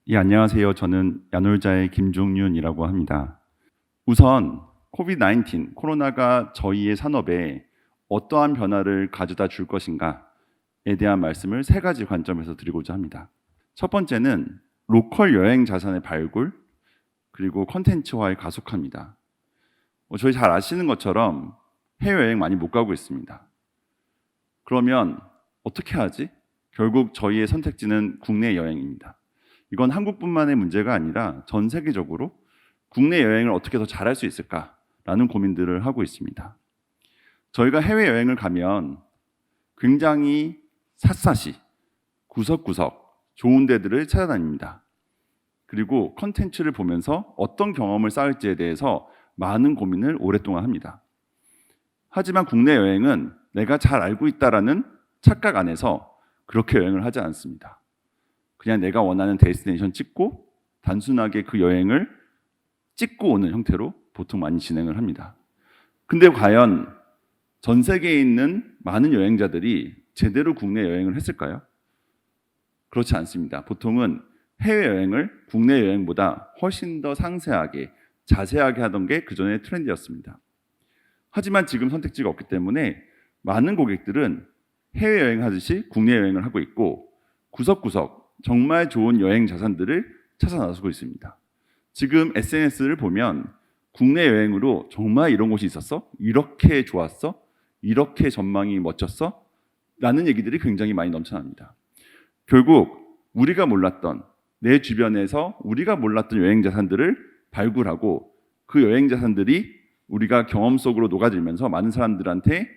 예, 안녕하세요. 저는 야놀자의 김종윤이라고 합니다. 우선 코비드-19, 코로나가 저희의 산업에 어떠한 변화를 가져다 줄 것인가에 대한 말씀을 세 가지 관점에서 드리고자 합니다. 첫 번째는 로컬 여행 자산의 발굴, 그리고 콘텐츠화의 가속화입니다. 저희 잘 아시는 것처럼 해외여행 많이 못 가고 있습니다. 그러면 어떻게 하지? 결국 저희의 선택지는 국내 여행입니다. 이건 한국뿐만의 문제가 아니라 전 세계적으로 국내 여행을 어떻게 더 잘할 수 있을까라는 고민들을 하고 있습니다. 저희가 해외여행을 가면 굉장히 샅샅이 구석구석 좋은 데들을 찾아다닙니다. 그리고 컨텐츠를 보면서 어떤 경험을 쌓을지에 대해서 많은 고민을 오랫동안 합니다. 하지만 국내 여행은 내가 잘 알고 있다라는 착각 안에서 그렇게 여행을 하지 않습니다. 그냥 내가 원하는 데스티네이션 찍고 단순하게 그 여행을 찍고 오는 형태로 보통 많이 진행을 합니다. 근데 과연 전 세계에 있는 많은 여행자들이 제대로 국내 여행을 했을까요? 그렇지 않습니다. 보통은 해외여행을 국내 여행보다 훨씬 더 상세하게 자세하게 하던 게 그전의 트렌드였습니다. 하지만 지금 선택지가 없기 때문에 많은 고객들은 해외여행 하듯이 국내 여행을 하고 있고 구석구석 정말 좋은 여행 자산들을 찾아 나서고 있습니다. 지금 SNS를 보면 국내 여행으로 정말 이런 곳이 있었어? 이렇게 좋았어? 이렇게 전망이 멋졌어? 라는 얘기들이 굉장히 많이 넘쳐납니다. 결국 우리가 몰랐던 내 주변에서 우리가 몰랐던 여행 자산들을 발굴하고 그 여행 자산들이 우리가 경험 속으로 녹아들면서 많은 사람들한테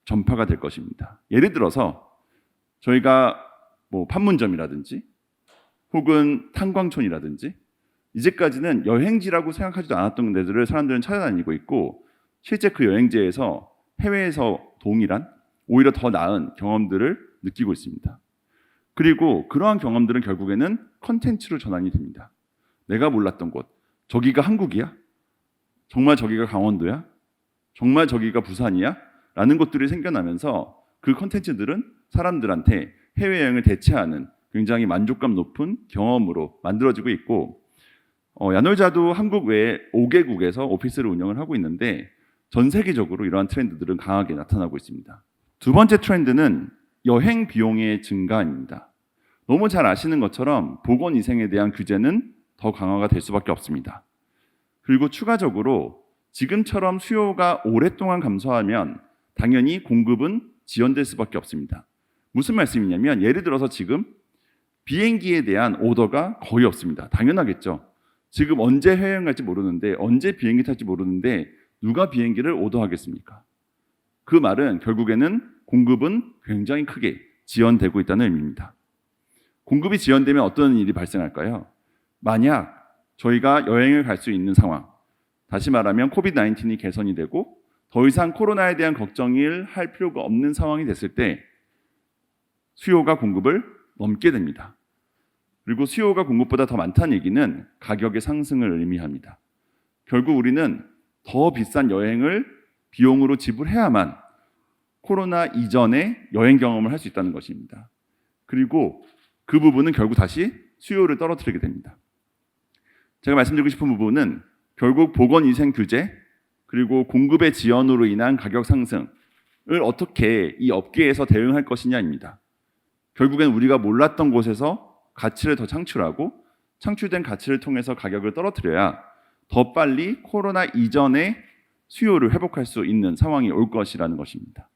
전파가 될 것입니다. 예를 들어서 저희가 판문점이라든지 혹은 탄광촌이라든지 이제까지는 여행지라고 생각하지도 않았던 데들을 사람들은 찾아다니고 있고 실제 그 여행지에서 해외에서 동일한 오히려 더 나은 경험들을 느끼고 있습니다. 그리고 그러한 경험들은 결국에는 컨텐츠로 전환이 됩니다. 내가 몰랐던 곳, 저기가 한국이야? 정말 저기가 강원도야? 정말 저기가 부산이야? 라는 것들이 생겨나면서 그 컨텐츠들은 사람들한테 해외여행을 대체하는 굉장히 만족감 높은 경험으로 만들어지고 있고 야놀자도 한국 외에 5개국에서 오피스를 운영을 하고 있는데 전 세계적으로 이러한 트렌드들은 강하게 나타나고 있습니다. 두 번째 트렌드는 여행 비용의 증가입니다. 너무 잘 아시는 것처럼 보건위생에 대한 규제는 더 강화가 될 수밖에 없습니다. 그리고 추가적으로 지금처럼 수요가 오랫동안 감소하면 당연히 공급은 지연될 수밖에 없습니다. 무슨 말씀이냐면 예를 들어서 지금 비행기에 대한 오더가 거의 없습니다. 당연하겠죠. 지금 언제 해외여행 갈지 모르는데 언제 비행기 탈지 모르는데 누가 비행기를 오더하겠습니까? 그 말은 결국에는 공급은 굉장히 크게 지연되고 있다는 의미입니다. 공급이 지연되면 어떤 일이 발생할까요? 만약 저희가 여행을 갈 수 있는 상황, 다시 말하면 코비드-19이 개선이 되고 더 이상 코로나에 대한 걱정을 할 필요가 없는 상황이 됐을 때 수요가 공급을 넘게 됩니다. 그리고 수요가 공급보다 더 많다는 얘기는 가격의 상승을 의미합니다. 결국 우리는 더 비싼 여행을 비용으로 지불해야만 코로나 이전의 여행 경험을 할 수 있다는 것입니다. 그리고 그 부분은 결국 다시 수요를 떨어뜨리게 됩니다. 제가 말씀드리고 싶은 부분은 결국 보건위생 규제 그리고 공급의 지연으로 인한 가격 상승을 어떻게 이 업계에서 대응할 것이냐입니다. 결국엔 우리가 몰랐던 곳에서 가치를 더 창출하고 창출된 가치를 통해서 가격을 떨어뜨려야 더 빨리 코로나 이전의 수요를 회복할 수 있는 상황이 올 것이라는 것입니다.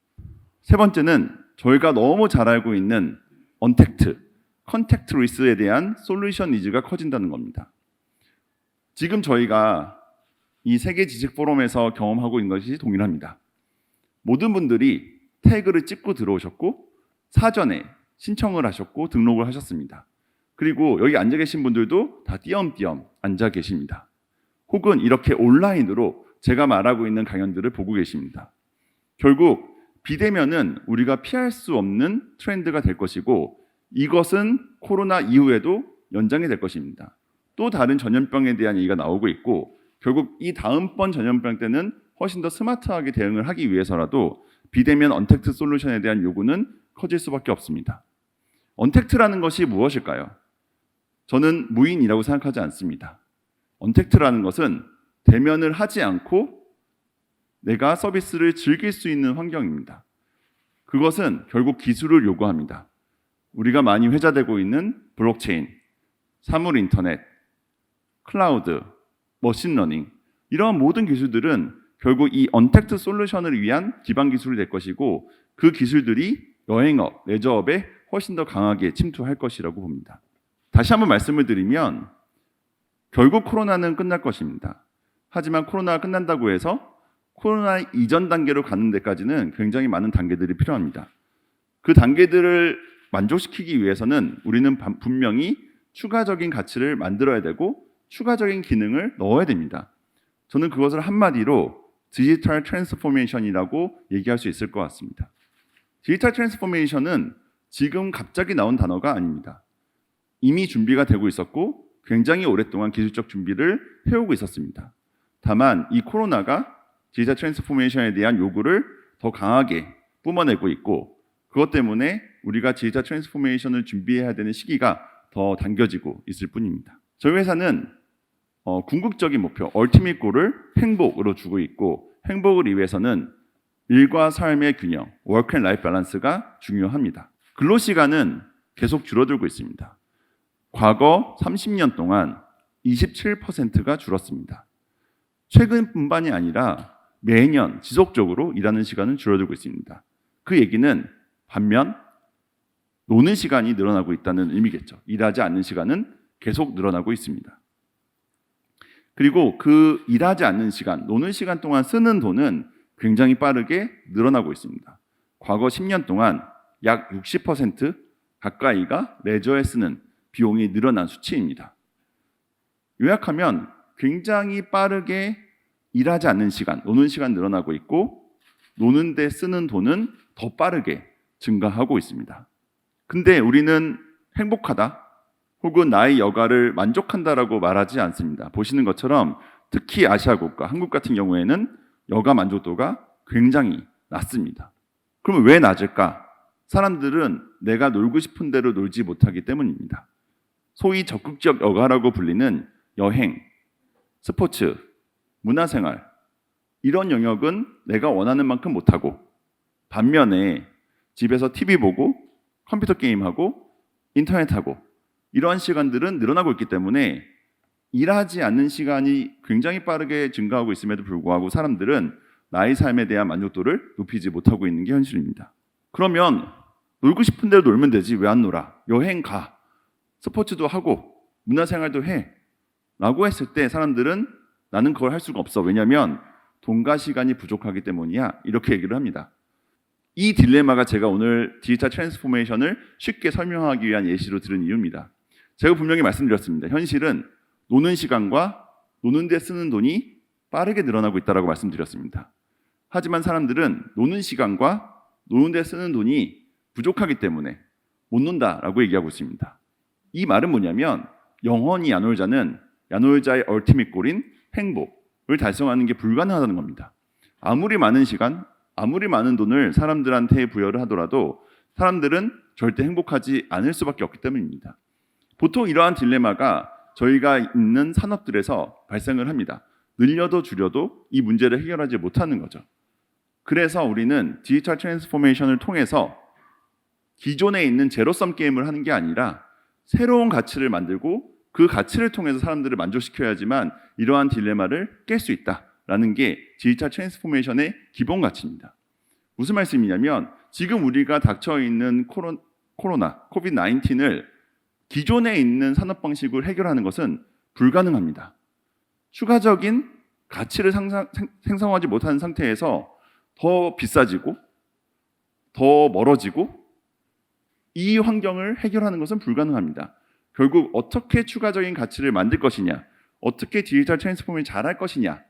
세 번째는 저희가 너무 잘 알고 있는 언택트, 컨택트리스에 대한 솔루션 니즈가 커진다는 겁니다. 지금 저희가 이 세계 지식 포럼에서 경험하고 있는 것이 동일합니다. 모든 분들이 태그를 찍고 들어오셨고 사전에 신청을 하셨고 등록을 하셨습니다. 그리고 여기 앉아 계신 분들도 다 띄엄띄엄 앉아 계십니다. 혹은 이렇게 온라인으로 제가 말하고 있는 강연들을 보고 계십니다. 결국 비대면은 우리가 피할 수 없는 트렌드가 될 것이고 이것은 코로나 이후에도 연장이 될 것입니다. 또 다른 전염병에 대한 얘기가 나오고 있고 결국 이 다음번 전염병 때는 훨씬 더 스마트하게 대응을 하기 위해서라도 비대면 언택트 솔루션에 대한 요구는 커질 수밖에 없습니다. 언택트라는 것이 무엇일까요? 저는 무인이라고 생각하지 않습니다. 언택트라는 것은 대면을 하지 않고 내가 서비스를 즐길 수 있는 환경입니다. 그것은 결국 기술을 요구합니다. 우리가 많이 회자되고 있는 블록체인, 사물 인터넷, 클라우드, 머신러닝 이러한 모든 기술들은 결국 이 언택트 솔루션을 위한 기반 기술이 될 것이고 그 기술들이 여행업, 레저업에 훨씬 더 강하게 침투할 것이라고 봅니다. 다시 한번 말씀을 드리면 결국 코로나는 끝날 것입니다. 하지만 코로나가 끝난다고 해서 코로나 이전 단계로 가는 데까지는 굉장히 많은 단계들이 필요합니다. 그 단계들을 만족시키기 위해서는 우리는 분명히 추가적인 가치를 만들어야 되고 추가적인 기능을 넣어야 됩니다. 저는 그것을 한마디로 디지털 트랜스포메이션이라고 얘기할 수 있을 것 같습니다. 디지털 트랜스포메이션은 지금 갑자기 나온 단어가 아닙니다. 이미 준비가 되고 있었고 굉장히 오랫동안 기술적 준비를 해오고 있었습니다. 다만 이 코로나가 디지털 트랜스포메이션에 대한 요구를 더 강하게 뿜어내고 있고 그것 때문에 우리가 디지털 트랜스포메이션을 준비해야 되는 시기가 더 당겨지고 있을 뿐입니다. 저희 회사는 궁극적인 목표, 얼티밋 골을 행복으로 주고 있고 행복을 위해서는 일과 삶의 균형, 워크 앤 라이프 밸런스가 중요합니다. 근로시간은 계속 줄어들고 있습니다. 과거 30년 동안 27%가 줄었습니다. 최근뿐만이 아니라 매년 지속적으로 일하는 시간은 줄어들고 있습니다. 그 얘기는 반면 노는 시간이 늘어나고 있다는 의미겠죠. 일하지 않는 시간은 계속 늘어나고 있습니다. 그리고 그 일하지 않는 시간, 노는 시간 동안 쓰는 돈은 굉장히 빠르게 늘어나고 있습니다. 과거 10년 동안 약 60% 가까이가 레저에 쓰는 비용이 늘어난 수치입니다. 요약하면 굉장히 빠르게 일하지 않는 시간, 노는 시간 늘어나고 있고 노는 데 쓰는 돈은 더 빠르게 증가하고 있습니다. 근데 우리는 행복하다 혹은 나의 여가를 만족한다라고 말하지 않습니다. 보시는 것처럼 특히 아시아 국가, 한국 같은 경우에는 여가 만족도가 굉장히 낮습니다. 그러면 왜 낮을까? 사람들은 내가 놀고 싶은 대로 놀지 못하기 때문입니다. 소위 적극적 여가라고 불리는 여행, 스포츠, 문화생활 이런 영역은 내가 원하는 만큼 못하고 반면에 집에서 TV 보고 컴퓨터 게임하고 인터넷하고 이러한 시간들은 늘어나고 있기 때문에 일하지 않는 시간이 굉장히 빠르게 증가하고 있음에도 불구하고 사람들은 나의 삶에 대한 만족도를 높이지 못하고 있는 게 현실입니다. 그러면 놀고 싶은 대로 놀면 되지 왜 안 놀아? 여행 가, 스포츠도 하고 문화생활도 해 라고 했을 때 사람들은 나는 그걸 할 수가 없어. 왜냐하면 돈과 시간이 부족하기 때문이야. 이렇게 얘기를 합니다. 이 딜레마가 제가 오늘 디지털 트랜스포메이션을 쉽게 설명하기 위한 예시로 들은 이유입니다. 제가 분명히 말씀드렸습니다. 현실은 노는 시간과 노는 데 쓰는 돈이 빠르게 늘어나고 있다고 말씀드렸습니다. 하지만 사람들은 노는 시간과 노는 데 쓰는 돈이 부족하기 때문에 못 논다라고 얘기하고 있습니다. 이 말은 뭐냐면 영원히 야놀자는 야놀자의 얼티밋 골인 행복을 달성하는 게 불가능하다는 겁니다. 아무리 많은 시간, 아무리 많은 돈을 사람들한테 부여를 하더라도 사람들은 절대 행복하지 않을 수밖에 없기 때문입니다. 보통 이러한 딜레마가 저희가 있는 산업들에서 발생을 합니다. 늘려도 줄여도 이 문제를 해결하지 못하는 거죠. 그래서 우리는 디지털 트랜스포메이션을 통해서 기존에 있는 제로섬 게임을 하는 게 아니라 새로운 가치를 만들고 그 가치를 통해서 사람들을 만족시켜야지만 이러한 딜레마를 깰 수 있다라는 게 디지털 트랜스포메이션의 기본 가치입니다. 무슨 말씀이냐면 지금 우리가 닥쳐있는 코로나, 코비드-19을 기존에 있는 산업 방식으로 해결하는 것은 불가능합니다. 추가적인 가치를 생성하지 못하는 상태에서 더 비싸지고 더 멀어지고 이 환경을 해결하는 것은 불가능합니다. 결국 어떻게 추가적인 가치를 만들 것이냐, 어떻게 디지털 트랜스포메이션을 잘할 것이냐,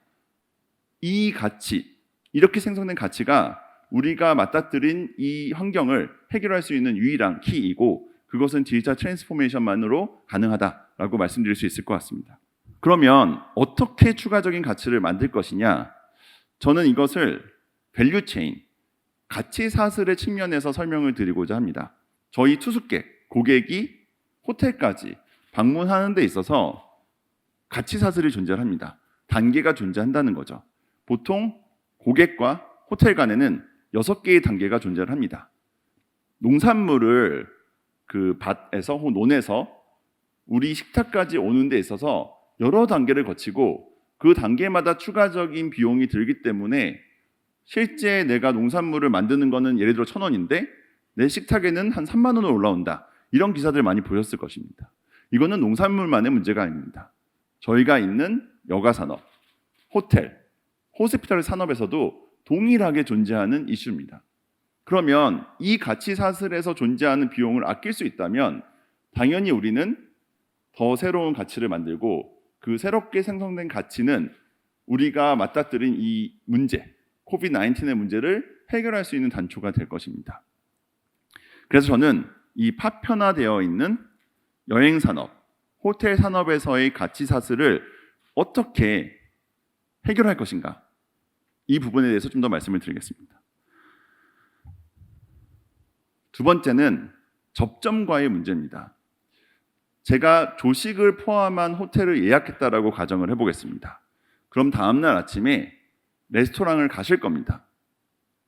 이 가치, 이렇게 생성된 가치가 우리가 맞닥뜨린 이 환경을 해결할 수 있는 유일한 키이고 그것은 디지털 트랜스포메이션만으로 가능하다라고 말씀드릴 수 있을 것 같습니다. 그러면 어떻게 추가적인 가치를 만들 것이냐? 저는 이것을 밸류 체인, 가치 사슬의 측면에서 설명을 드리고자 합니다. 저희 투숙객, 고객이 호텔까지 방문하는 데 있어서 가치 사슬이 존재합니다. 단계가 존재한다는 거죠. 보통 고객과 호텔 간에는 6개의 단계가 존재합니다. 농산물을 그 밭에서 혹은 논에서 우리 식탁까지 오는 데 있어서 여러 단계를 거치고 그 단계마다 추가적인 비용이 들기 때문에 실제 내가 농산물을 만드는 거는 예를 들어 1,000원인데 내 식탁에는 한 3만 원으로 올라온다. 이런 기사들 많이 보셨을 것입니다. 이거는 농산물만의 문제가 아닙니다. 저희가 있는 여가산업, 호텔, 호스피탈 산업에서도 동일하게 존재하는 이슈입니다. 그러면 이 가치 사슬에서 존재하는 비용을 아낄 수 있다면 당연히 우리는 더 새로운 가치를 만들고 그 새롭게 생성된 가치는 우리가 맞닥뜨린 이 문제, 코비드-19의 문제를 해결할 수 있는 단초가 될 것입니다. 그래서 저는 이 파편화되어 있는 여행 산업, 호텔 산업에서의 가치 사슬을 어떻게 해결할 것인가, 이 부분에 대해서 좀 더 말씀을 드리겠습니다. 두 번째는 접점과의 문제입니다. 제가 조식을 포함한 호텔을 예약했다라고 가정을 해보겠습니다. 그럼 다음날 아침에 레스토랑을 가실 겁니다.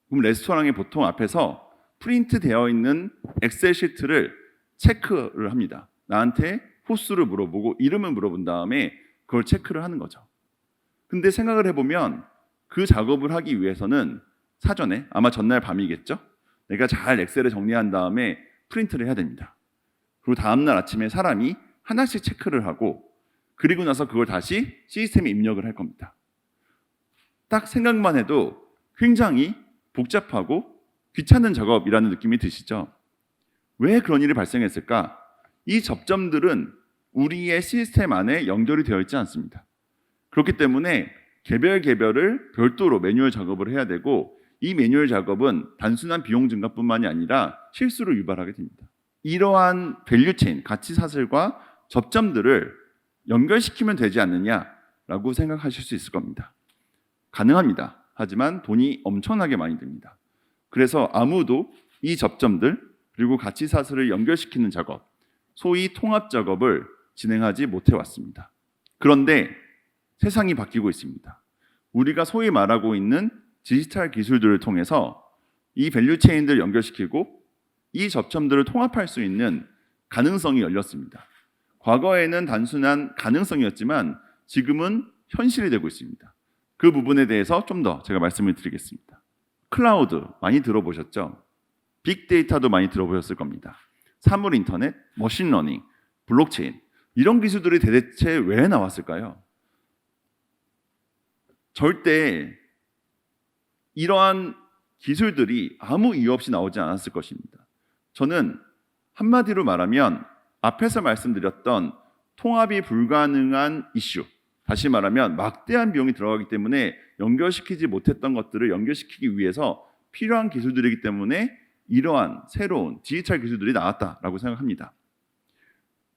그럼 레스토랑에 보통 앞에서 프린트 되어 있는 엑셀 시트를 체크를 합니다. 나한테 호수를 물어보고 이름을 물어본 다음에 그걸 체크를 하는 거죠. 근데 생각을 해보면 그 작업을 하기 위해서는 사전에, 아마 전날 밤이겠죠? 내가 잘 엑셀에 정리한 다음에 프린트를 해야 됩니다. 그리고 다음날 아침에 사람이 하나씩 체크를 하고 그리고 나서 그걸 다시 시스템에 입력을 할 겁니다. 딱 생각만 해도 굉장히 복잡하고 귀찮은 작업이라는 느낌이 드시죠? 왜 그런 일이 발생했을까? 이 접점들은 우리의 시스템 안에 연결이 되어 있지 않습니다. 그렇기 때문에 개별을 별도로 매뉴얼 작업을 해야 되고 이 매뉴얼 작업은 단순한 비용 증가뿐만이 아니라 실수를 유발하게 됩니다. 이러한 밸류체인, 가치 사슬과 접점들을 연결시키면 되지 않느냐라고 생각하실 수 있을 겁니다. 가능합니다. 하지만 돈이 엄청나게 많이 듭니다. 그래서 아무도 이 접점들 그리고 가치 사슬을 연결시키는 작업, 소위 통합 작업을 진행하지 못해 왔습니다. 그런데 세상이 바뀌고 있습니다. 우리가 소위 말하고 있는 디지털 기술들을 통해서 이 밸류체인들을 연결시키고 이 접점들을 통합할 수 있는 가능성이 열렸습니다. 과거에는 단순한 가능성이었지만 지금은 현실이 되고 있습니다. 그 부분에 대해서 좀 더 제가 말씀을 드리겠습니다. 클라우드 많이 들어보셨죠? 빅데이터도 많이 들어보셨을 겁니다. 사물 인터넷, 머신러닝, 블록체인 이런 기술들이 대체 왜 나왔을까요? 절대 이러한 기술들이 아무 이유 없이 나오지 않았을 것입니다. 저는 한마디로 말하면 앞에서 말씀드렸던 통합이 불가능한 이슈, 다시 말하면 막대한 비용이 들어가기 때문에 연결시키지 못했던 것들을 연결시키기 위해서 필요한 기술들이기 때문에 이러한 새로운 디지털 기술들이 나왔다라고 생각합니다.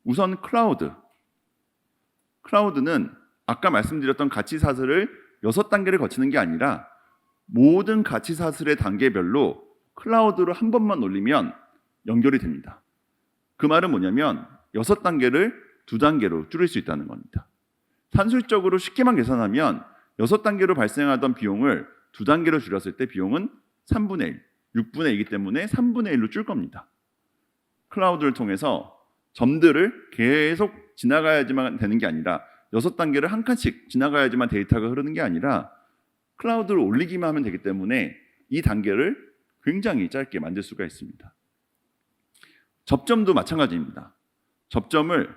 우선 클라우드는 아까 말씀드렸던 가치 사슬을 6단계를 거치는 게 아니라 모든 가치 사슬의 단계별로 클라우드로 한 번만 올리면 연결이 됩니다. 그 말은 뭐냐면 6단계를 2단계로 줄일 수 있다는 겁니다. 산술적으로 쉽게만 계산하면 6단계로 발생하던 비용을 2단계로 줄였을 때 비용은 3분의 1, 6분의 2이기 때문에 3분의 1로 줄 겁니다. 클라우드를 통해서 점들을 계속 지나가야지만 되는 게 아니라 6단계를 한 칸씩 지나가야지만 데이터가 흐르는 게 아니라 클라우드를 올리기만 하면 되기 때문에 이 단계를 굉장히 짧게 만들 수가 있습니다. 접점도 마찬가지입니다. 접점을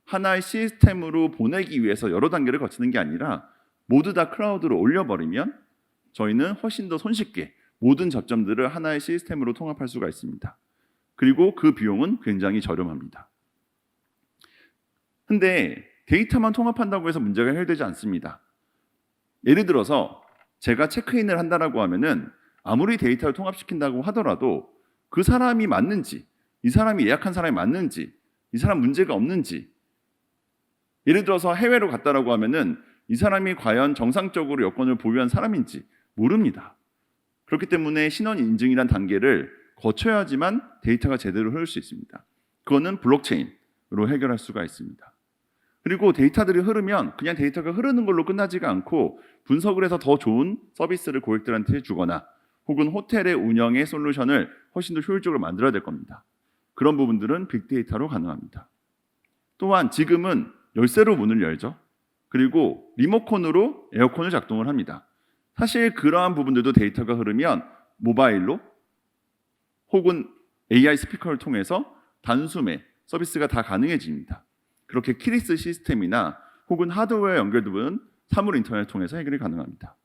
하나의 시스템으로 보내기 위해서 여러 단계를 거치는 게 아니라 모두 다 클라우드로 올려버리면 저희는 훨씬 더 손쉽게 모든 접점들을 하나의 시스템으로 통합할 수가 있습니다. 그리고 그 비용은 굉장히 저렴합니다. 근데 데이터만 통합한다고 해서 문제가 해결되지 않습니다. 예를 들어서 제가 체크인을 한다라고 하면은 아무리 데이터를 통합시킨다고 하더라도 그 사람이 맞는지, 이 사람이 예약한 사람이 맞는지, 이 사람 문제가 없는지, 예를 들어서 해외로 갔다라고 하면은 이 사람이 과연 정상적으로 여권을 보유한 사람인지 모릅니다. 그렇기 때문에 신원 인증이란 단계를 거쳐야지만 데이터가 제대로 흐를 수 있습니다. 그거는 블록체인, 해결할 수가 있습니다. 그리고 데이터들이 흐르면 그냥 데이터가 흐르는 걸로 끝나지가 않고 분석을 해서 더 좋은 서비스를 고객들한테 주거나 혹은 호텔의 운영의 솔루션을 훨씬 더 효율적으로 만들어야 될 겁니다. 그런 부분들은 빅데이터로 가능합니다. 또한 지금은 열쇠로 문을 열죠. 그리고 리모컨으로 에어컨을 작동을 합니다. 사실 그러한 부분들도 데이터가 흐르면 모바일로 혹은 AI 스피커를 통해서 단숨에 서비스가 다 가능해집니다. 그렇게 키리스 시스템이나 혹은 하드웨어 연결되는 사물 인터넷을 통해서 해결이 가능합니다.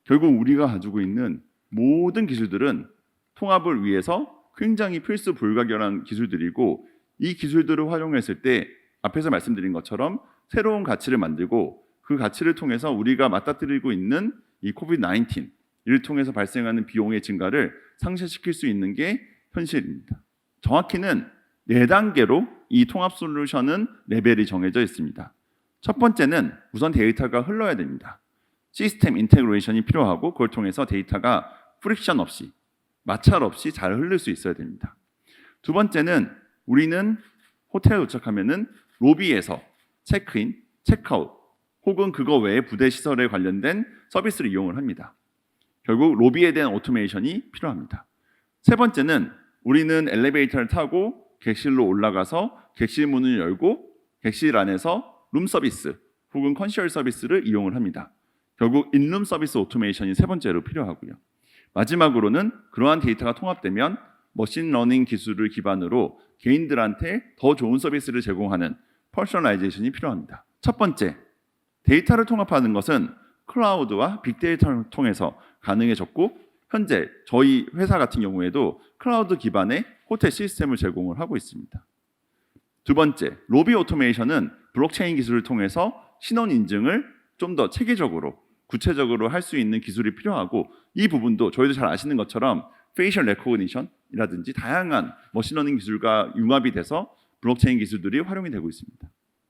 결국 우리가 가지고 있는 모든 기술들은 통합을 위해서 굉장히 필수 불가결한 기술들이고 이 기술들을 활용했을 때 앞에서 말씀드린 것처럼 새로운 가치를 만들고 그 가치를 통해서 우리가 맞닥뜨리고 있는 이 코비드-19 이를 통해서 발생하는 비용의 증가를 상쇄시킬 수 있는 게 현실입니다. 정확히는 4단계로 이 통합 솔루션은 레벨이 정해져 있습니다. 첫 번째는 우선 데이터가 흘러야 됩니다. 시스템 인테그레이션이 필요하고 그걸 통해서 데이터가 프릭션 없이 마찰 없이 잘 흐를 수 있어야 됩니다. 두 번째는 우리는 호텔에 도착하면은 로비에서 체크인, 체크아웃 혹은 그거 외에 부대 시설에 관련된 서비스를 이용을 합니다. 결국 로비에 대한 오토메이션이 필요합니다. 세 번째는 우리는 엘리베이터를 타고 객실로 올라가서 객실 문을 열고 객실 안에서 룸 서비스 혹은 컨시얼 서비스를 이용을 합니다. 결국 인룸 서비스 오토메이션이 세 번째로 필요하고요. 마지막으로는 그러한 데이터가 통합되면 머신러닝 기술을 기반으로 개인들한테 더 좋은 서비스를 제공하는 퍼스널라이제이션이 필요합니다. 첫 번째, 데이터를 통합하는 것은 클라우드와 빅데이터를 통해서 가능해졌고 현재 저희 회사 같은 경우에도 클라우드 기반의 호텔 시스템을 제공을 하고 있습니다. 두 번째, 로비 오토메이션은 블록체인 기술을 통해서 신원 인증을 좀 더 체계적으로 구체적으로 할 수 있는 기술이 필요하고 이 부분도 저희도 잘 아시는 것처럼 페이셜 레코그니션이라든지 다양한 머신러닝 기술과 융합이 돼서 블록체인 기술들이 활용이 되고 있습니다.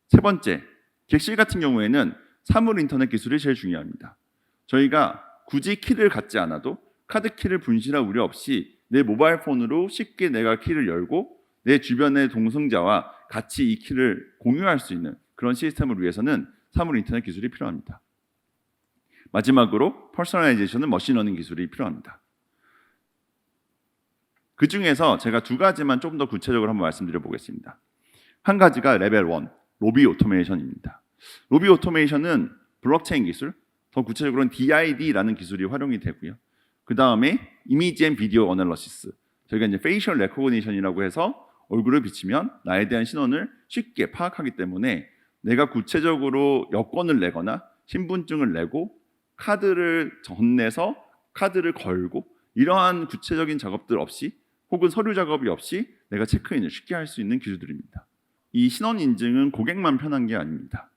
세 번째, 객실 같은 경우에는 사물 인터넷 기술이 제일 중요합니다. 저희가 굳이 키를 갖지 않아도 카드 키를 분실할 우려 없이 내 모바일 폰으로 쉽게 내가 키를 열고 내 주변의 동승자와 같이 이 키를 공유할 수 있는 그런 시스템을 위해서는 사물 인터넷 기술이 필요합니다. 마지막으로 퍼스널라이제이션은 머신러닝 기술이 필요합니다. 그 중에서 제가 두 가지만 좀 더 구체적으로 한번 말씀드려 보겠습니다. 한 가지가 레벨 1, 로비 오토메이션입니다. 로비 오토메이션은 블록체인 기술, 더 구체적으로는 DID라는 기술이 활용이 되고요. 그 다음에 이미지 앤 비디오 어널러시스, 저희가 이제 페이셜 레코그니션이라고 해서 얼굴을 비치면 나에 대한 신원을 쉽게 파악하기 때문에 내가 구체적으로 여권을 내거나 신분증을 내고 카드를 전내서 카드를 걸고 이러한 구체적인 작업들 없이 혹은 서류 작업이 없이 내가 체크인을 쉽게 할 수 있는 기술들입니다. 이 신원 인증은 고객만 편한 게 아닙니다.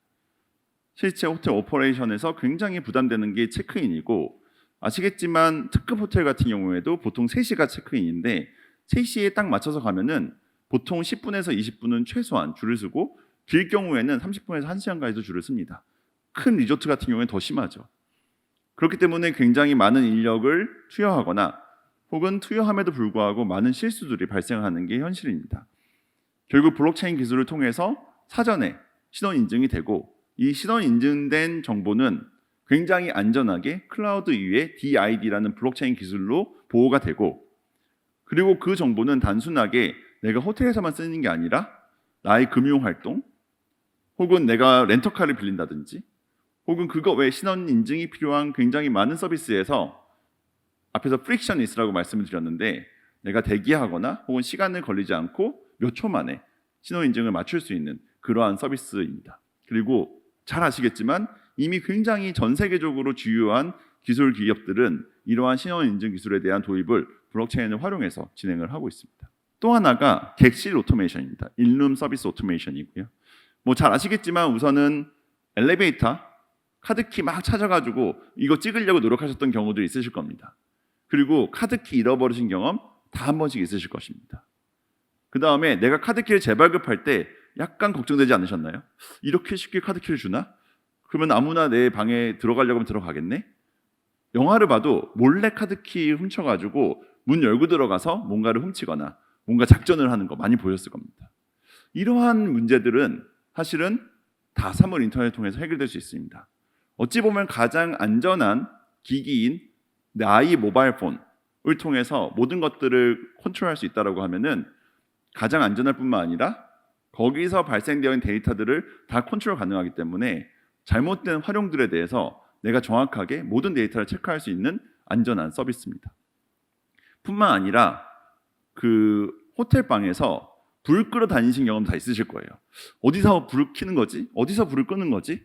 실제 호텔 오퍼레이션에서 굉장히 부담되는 게 체크인이고 아시겠지만 특급 호텔 같은 경우에도 보통 3시가 체크인인데 3시에 딱 맞춰서 가면은 보통 10분에서 20분은 최소한 줄을 서고 길 경우에는 30분에서 1시간까지도 줄을 씁니다. 큰 리조트 같은 경우에는 더 심하죠. 그렇기 때문에 굉장히 많은 인력을 투여하거나 혹은 투여함에도 불구하고 많은 실수들이 발생하는 게 현실입니다. 결국 블록체인 기술을 통해서 사전에 신원 인증이 되고 이 신원 인증된 정보는 굉장히 안전하게 클라우드 위에 DID라는 블록체인 기술로 보호가 되고 그리고 그 정보는 단순하게 내가 호텔에서만 쓰는 게 아니라 나의 금융활동 혹은 내가 렌터카를 빌린다든지 혹은 그거 외에 신원 인증이 필요한 굉장히 많은 서비스에서 앞에서 프릭션리스라고 말씀을 드렸는데 내가 대기하거나 혹은 시간을 걸리지 않고 몇 초 만에 신원 인증을 맞출 수 있는 그러한 서비스입니다. 그리고 잘 아시겠지만 이미 굉장히 전 세계적으로 주요한 기술 기업들은 이러한 신원 인증 기술에 대한 도입을 블록체인을 활용해서 진행을 하고 있습니다. 또 하나가 객실 오토메이션입니다. 인룸 서비스 오토메이션이고요. 뭐 잘 아시겠지만 우선은 엘리베이터 카드키 막 찾아가지고 이거 찍으려고 노력하셨던 경우도 있으실 겁니다. 그리고 카드키 잃어버리신 경험 다 한 번씩 있으실 것입니다. 그 다음에 내가 카드키를 재발급할 때 약간 걱정되지 않으셨나요? 이렇게 쉽게 카드키를 주나? 그러면 아무나 내 방에 들어가려고 하면 들어가겠네? 영화를 봐도 몰래 카드키 훔쳐가지고 문 열고 들어가서 뭔가를 훔치거나 뭔가 작전을 하는 거 많이 보셨을 겁니다. 이러한 문제들은 사실은 다 사물 인터넷을 통해서 해결될 수 있습니다. 어찌 보면 가장 안전한 기기인 나의 모바일 폰을 통해서 모든 것들을 컨트롤할 수 있다고 하면은 가장 안전할 뿐만 아니라 거기서 발생되어 있는 데이터들을 다 컨트롤 가능하기 때문에 잘못된 활용들에 대해서 내가 정확하게 모든 데이터를 체크할 수 있는 안전한 서비스입니다. 뿐만 아니라 그 호텔 방에서 불 끄러 다니신 경험 다 있으실 거예요. 어디서 불을 켜는 거지? 어디서 불을 끄는 거지?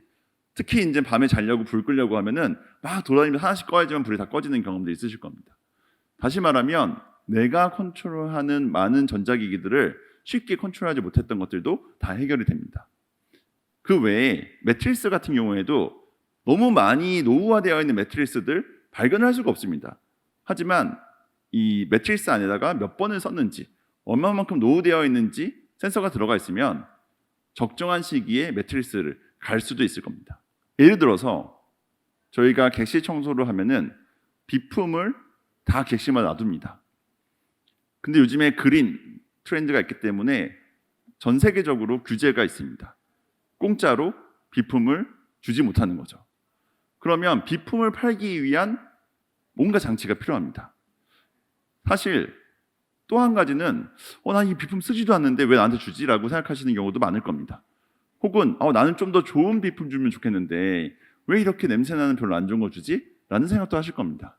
특히 이제 밤에 자려고 불 끄려고 하면은 막 돌아다니면서 하나씩 꺼야지만 불이 다 꺼지는 경험도 있으실 겁니다. 다시 말하면 내가 컨트롤하는 많은 전자기기들을 쉽게 컨트롤하지 못했던 것들도 다 해결이 됩니다. 그 외에 매트리스 같은 경우에도 너무 많이 노후화되어 있는 매트리스들 발견을 할 수가 없습니다. 하지만 이 매트리스 안에다가 몇 번을 썼는지 얼마만큼 노후되어 있는지 센서가 들어가 있으면 적정한 시기에 매트리스를 갈 수도 있을 겁니다. 예를 들어서 저희가 객실 청소를 하면은 비품을 다 객실마다 놔둡니다. 근데 요즘에 그린 트렌드가 있기 때문에 전 세계적으로 규제가 있습니다. 공짜로 비품을 주지 못하는 거죠. 그러면 비품을 팔기 위한 뭔가 장치가 필요합니다. 사실 또 한 가지는 난 이 비품 쓰지도 않는데 왜 나한테 주지? 라고 생각하시는 경우도 많을 겁니다. 혹은 나는 좀 더 좋은 비품 주면 좋겠는데 왜 이렇게 냄새나는 별로 안 좋은 거 주지? 라는 생각도 하실 겁니다.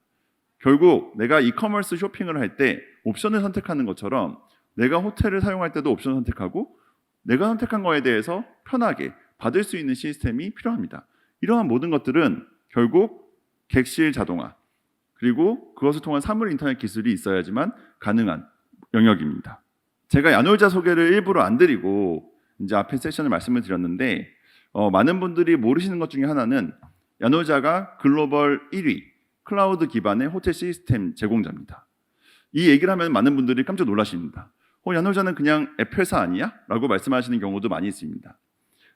결국 내가 이커머스 쇼핑을 할 때 옵션을 선택하는 것처럼 내가 호텔을 사용할 때도 옵션을 선택하고 내가 선택한 거에 대해서 편하게 받을 수 있는 시스템이 필요합니다. 이러한 모든 것들은 결국 객실 자동화 그리고 그것을 통한 사물 인터넷 기술이 있어야지만 가능한 영역입니다. 제가 야놀자 소개를 일부러 안 드리고 이제 앞에 세션을 말씀을 드렸는데 많은 분들이 모르시는 것 중에 하나는 야놀자가 글로벌 1위 클라우드 기반의 호텔 시스템 제공자입니다. 이 얘기를 하면 많은 분들이 깜짝 놀라십니다. 야놀자는 그냥 앱 회사 아니야? 라고 말씀하시는 경우도 많이 있습니다.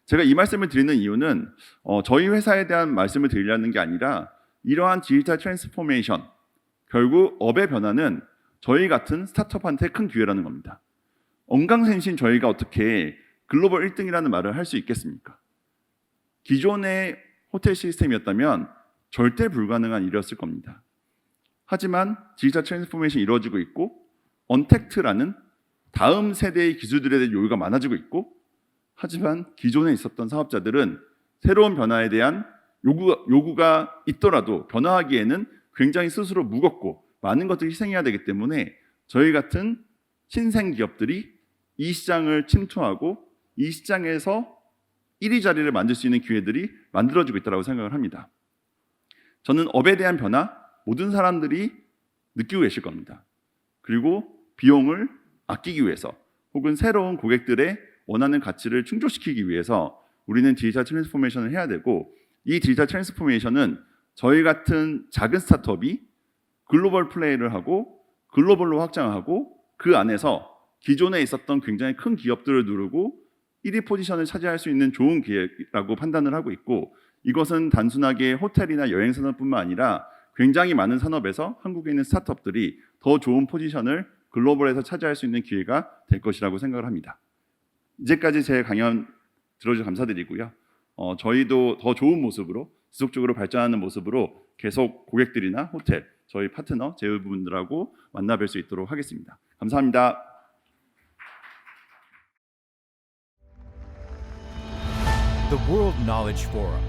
제가 이 말씀을 드리는 이유는 저희 회사에 대한 말씀을 드리려는 게 아니라 이러한 디지털 트랜스포메이션, 결국 업의 변화는 저희 같은 스타트업한테 큰 기회라는 겁니다. 언강생신 저희가 어떻게 글로벌 1등이라는 말을 할 수 있겠습니까? 기존의 호텔 시스템이었다면 절대 불가능한 일이었을 겁니다. 하지만 디지털 트랜스포메이션이 이루어지고 있고 언택트라는 다음 세대의 기술들에 대한 요구가 많아지고 있고 하지만 기존에 있었던 사업자들은 새로운 변화에 대한 요구가 있더라도 변화하기에는 굉장히 스스로 무겁고 많은 것들을 희생해야 되기 때문에 저희 같은 신생 기업들이 이 시장을 침투하고 이 시장에서 1위 자리를 만들 수 있는 기회들이 만들어지고 있다고 생각을 합니다. 저는 업에 대한 변화 모든 사람들이 느끼고 계실 겁니다. 그리고 비용을 아끼기 위해서 혹은 새로운 고객들의 원하는 가치를 충족시키기 위해서 우리는 디지털 트랜스포메이션을 해야 되고 이 디지털 트랜스포메이션은 저희 같은 작은 스타트업이 글로벌 플레이를 하고 글로벌로 확장하고 그 안에서 기존에 있었던 굉장히 큰 기업들을 누르고 1위 포지션을 차지할 수 있는 좋은 기회라고 판단을 하고 있고 이것은 단순하게 호텔이나 여행 산업뿐만 아니라 굉장히 많은 산업에서 한국에 있는 스타트업들이 더 좋은 포지션을 글로벌에서 차지할 수 있는 기회가 될 것이라고 생각을 합니다. 이제까지 제 강연 들어주셔서 감사드리고요. 저희도 더 좋은 모습으로 지속적으로 발전하는 모습으로 계속 고객들이나 호텔, 저희 파트너, 제휴분들하고 만나뵐 수 있도록 하겠습니다. 감사합니다. The World Knowledge Forum,